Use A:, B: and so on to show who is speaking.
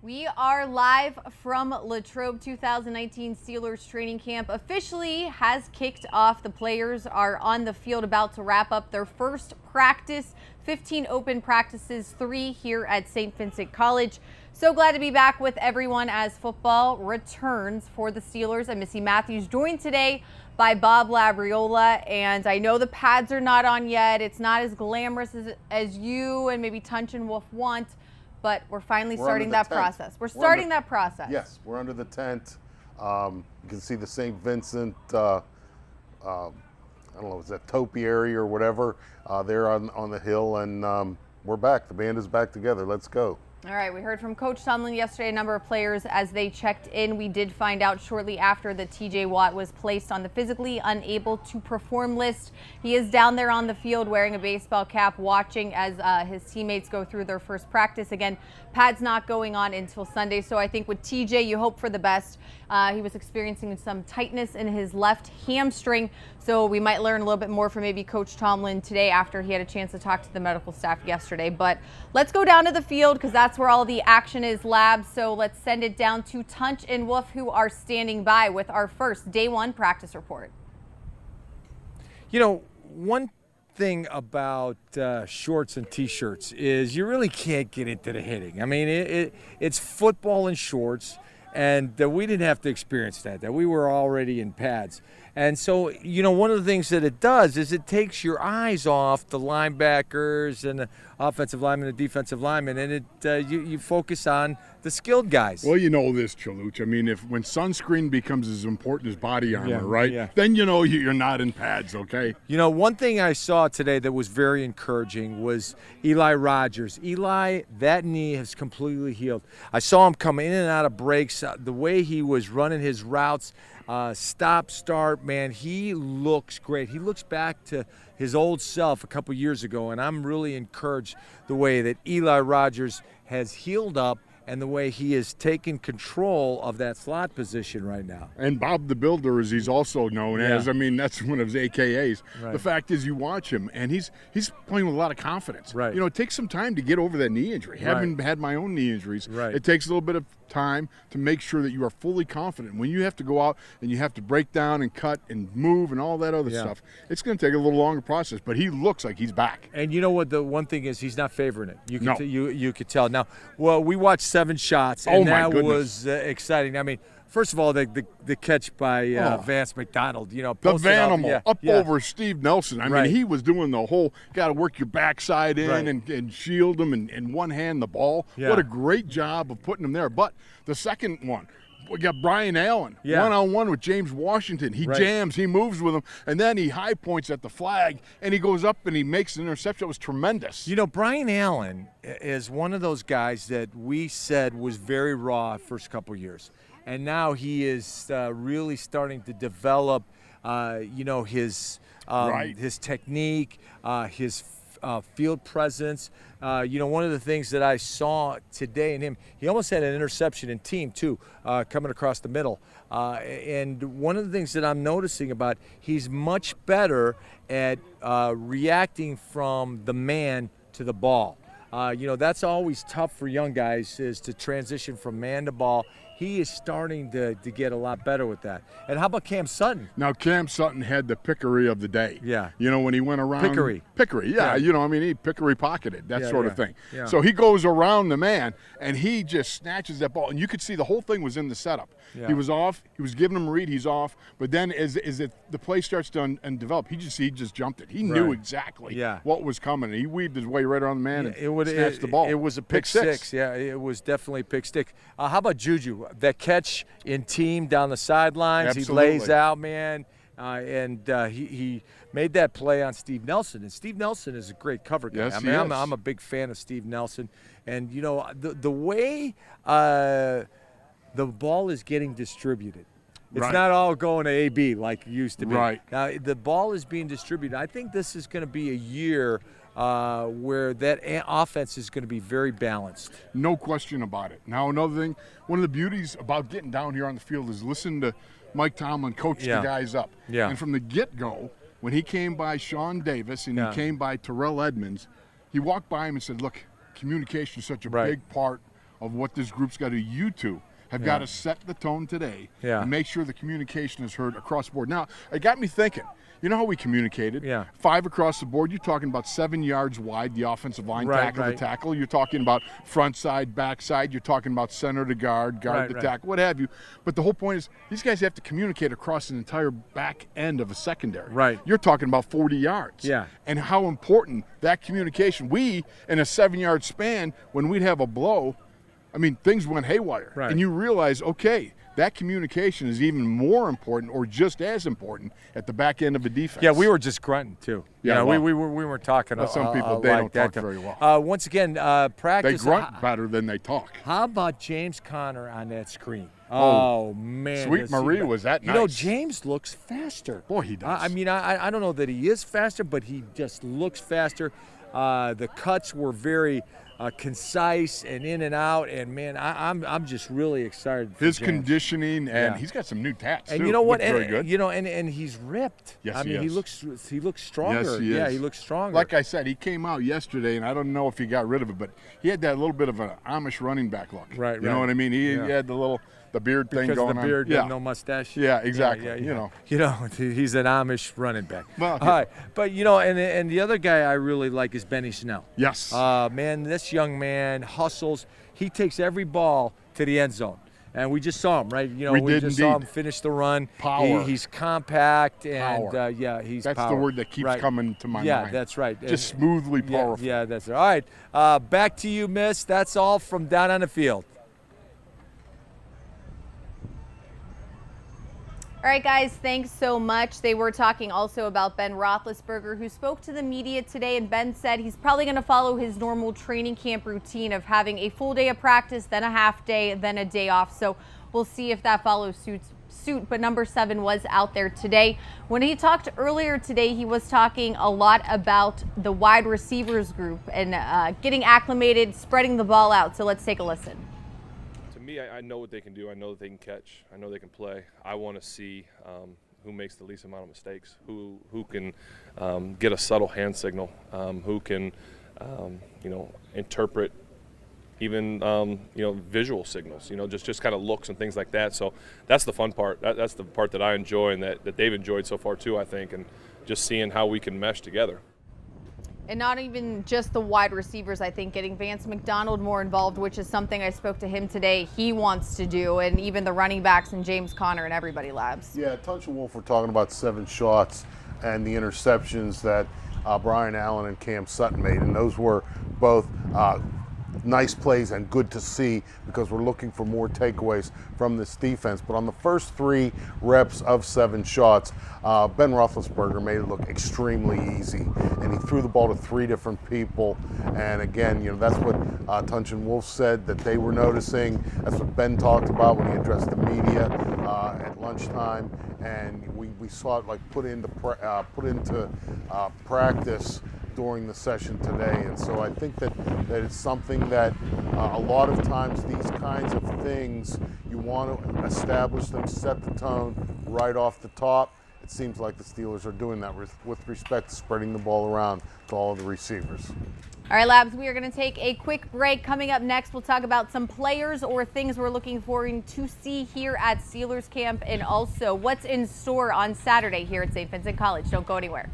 A: We are live from Latrobe. 2019 Steelers training camp officially has kicked off. The players are on the field about to wrap up their first practice. 15 open practices, 3 here at St. Vincent College. So glad to be back with everyone as football returns for the Steelers. I'm Missy Matthews, joined today by Bob Labriola. And I know the pads are not on yet. It's not as glamorous as you and maybe Tunch and Wolf want. But we're finally starting that process. We're starting that process.
B: Yes, we're under the tent. You can see the St. Vincent, I don't know, is that topiary or whatever, there on the hill, and we're back. The band is back together. Let's go. All
A: right, we heard from Coach Tomlin yesterday, a number of players as they checked in. We did find out shortly after that TJ Watt was placed on the physically unable to perform list. He is down there on the field wearing a baseball cap, watching as his teammates go through their first practice. Again, pads not going on until Sunday, so I think with TJ, you hope for the best. He was experiencing some tightness in his left hamstring, so we might learn a little bit more from maybe Coach Tomlin today after he had a chance to talk to the medical staff yesterday. But let's go down to the field because that's where all the action is, Lab. So let's send it down to Tunch and Wolf, who are standing by with our first day one practice report.
C: You know, one thing about shorts and t-shirts is you really can't get into the hitting. I mean, it's football in shorts, and we didn't have to experience that we were already in pads. And so, you know, one of the things that it does is it takes your eyes off the linebackers and the offensive linemen and defensive linemen, and you focus on the skilled guys.
D: Well, you know this, Chaluch. I mean, when sunscreen becomes as important as body armor, right?
C: Yeah.
D: Then you know you're not in pads, okay?
C: You know, one thing I saw today that was very encouraging was Eli Rogers. Eli, that knee has completely healed. I saw him come in and out of breaks. The way he was running his routes, stop, start, man, he looks great. He looks back to his old self a couple years ago, and I'm really encouraged the way that Eli Rogers has healed up and the way he is taking control of that slot position right now.
D: And Bob the Builder, as he's also known as, I mean, that's one of his AKAs. Right. The fact is you watch him, and he's playing with a lot of confidence.
C: Right.
D: You know, it takes some time to get over that knee injury.
C: Right.
D: Having had my own knee injuries,
C: right.
D: It takes a little bit of time to make sure that you are fully confident. When you have to go out and you have to break down and cut and move and all that other stuff, it's going to take a little longer process, but he looks like he's back.
C: And you know what, the one thing is, he's not favoring it. You could tell. Now, well, we watched 7 shots, and that was exciting. I mean, first of all, the catch by Vance McDonald, you know,
D: the Vanimal over Steve Nelson. I mean, he was doing the whole got to work your backside in and shield him and one hand the ball.
C: Yeah.
D: What a great job of putting him there. But the second one, we got Brian Allen one-on-one with James Washington. He jams, he moves with him, and then he high points at the flag, and he goes up and he makes an interception. It was tremendous.
C: You know, Brian Allen is one of those guys that we said was very raw first couple years. And now he is really starting to develop, you know, his technique, his field presence. You know, one of the things that I saw today in him, he almost had an interception in team too, coming across the middle. And one of the things that I'm noticing about, he's much better at reacting from the man to the ball. You know, that's always tough for young guys, is to transition from man to ball. He is starting to get a lot better with that. And how about Cam Sutton?
D: Now, Cam Sutton had the pickery of the day.
C: Yeah.
D: You know, when he went around.
C: Pickery,
D: yeah. You know, I mean, he pickery pocketed, that sort of thing.
C: Yeah.
D: So he goes around the man, and he just snatches that ball. And you could see the whole thing was in the setup. Yeah. He was off. He was giving him a read. He's off. But then as the play starts to develop, he just jumped it. He knew exactly what was coming. He weaved his way right around the man and snatched the ball.
C: It was a pick six. Yeah, it was definitely a pick six. How about Juju? That catch in team down the sidelines.
D: Absolutely.
C: He lays out, man. And he made that play on Steve Nelson. And Steve Nelson is a great cover guy.
D: Yes,
C: I mean, I'm a big fan of Steve Nelson. And, you know, the way the ball is getting distributed, it's not all going to AB like it used to be.
D: Right.
C: Now, the ball is being distributed. I think this is going to be a year where that offense is going to be very balanced.
D: No question about it. Now, another thing, one of the beauties about getting down here on the field is listen to Mike Tomlin coach the guys up.
C: Yeah.
D: And from the get-go, when he came by Sean Davis and he came by Terrell Edmonds, he walked by him and said, look, communication is such a big part of what this group's got to do. You two have got to set the tone today and make sure the communication is heard across the board. Now, it got me thinking. You know how we communicated?
C: Yeah.
D: 5 across the board. You're talking about 7 yards wide, the offensive line, tackle to tackle. You're talking about front side, back side. You're talking about center to guard, guard to tackle, what have you. But the whole point is these guys have to communicate across an entire back end of a secondary.
C: Right.
D: You're talking about 40 yards.
C: Yeah.
D: And how important that communication. We, in a 7-yard span, when we'd have a blow, I mean, things went haywire.
C: Right.
D: And you realize, okay, that communication is even more important or just as important at the back end of a defense.
C: Yeah, we were just grunting too.
D: Yeah,
C: you know,
D: well,
C: we weren't talking.
D: Some people, they
C: like
D: don't talk
C: that.
D: very well.
C: Once again, practice.
D: They grunt better than they talk.
C: How about James Conner on that screen? Oh man,
D: Sweet Marie, was that nice?
C: You know, James looks faster.
D: Boy, he does.
C: I mean, I don't know that he is faster, but he just looks faster. The cuts were very concise and in and out, and man, I'm just really excited.
D: His conditioning, and he's got some new tats
C: and
D: too.
C: you know what?
D: Very good.
C: You know, and he's ripped.
D: Yes,
C: I mean, he looks stronger.
D: Yes, he is.
C: Yeah, he looks stronger.
D: Like I said, he came out yesterday, and I don't know if he got rid of it, but he had that little bit of an Amish running back look.
C: Right.
D: You know what I mean? He had the beard thing
C: because
D: going
C: of the beard
D: on.
C: and no mustache.
D: Yeah, exactly.
C: Yeah. You know, he's an Amish running back.
D: Well,
C: all right, but you know, and the other guy I really like is Benny Snell.
D: Yes.
C: Man, this young man hustles. He takes every ball to the end zone. And we just saw him, right? You know, we just saw him finish the run.
D: Power.
C: He's compact, and he's
D: that's
C: power.
D: the word that keeps coming to my mind.
C: Yeah, that's right.
D: Just smoothly powerful.
C: Yeah, that's right. All right, back to you, Miss. That's all from down on the field.
A: All right, guys, thanks so much. They were talking also about Ben Roethlisberger, who spoke to the media today, and Ben said he's probably going to follow his normal training camp routine of having a full day of practice, then a half day, then a day off. So we'll see if that follows suit. But number 7 was out there today. When he talked earlier today, he was talking a lot about the wide receivers group and getting acclimated, spreading the ball out. So let's take a listen.
E: Me, I know what they can do. I know that they can catch. I know they can play. I want to see who makes the least amount of mistakes, who can get a subtle hand signal, who can interpret even visual signals, just kind of looks and things like that. So that's the fun part. That's the part that I enjoy and that they've enjoyed so far too, I think, and just seeing how we can mesh together.
A: And not even just the wide receivers, I think, getting Vance McDonald more involved, which is something I spoke to him today he wants to do, and even the running backs and James Conner and everybody, Labs.
B: Yeah, Tunch and Wolf were talking about 7 shots and the interceptions that Brian Allen and Cam Sutton made, and those were both nice plays and good to see because we're looking for more takeaways from this defense. But on the first 3 reps of 7 shots, Ben Roethlisberger made it look extremely easy, and he threw the ball to 3 different people. And again, that's what Tunch and Wolf said that they were noticing. That's what Ben talked about when he addressed the media at lunchtime, and we saw it put into practice during the session today. And so I think that it's something that a lot of times these kinds of things, you want to establish them, set the tone right off the top. It seems like the Steelers are doing that with respect to spreading the ball around to all of the receivers.
A: All right, Labs, we are going to take a quick break. Coming up next, we'll talk about some players or things we're looking forward to see here at Steelers camp, and also what's in store on Saturday here at St. Vincent College. Don't go anywhere.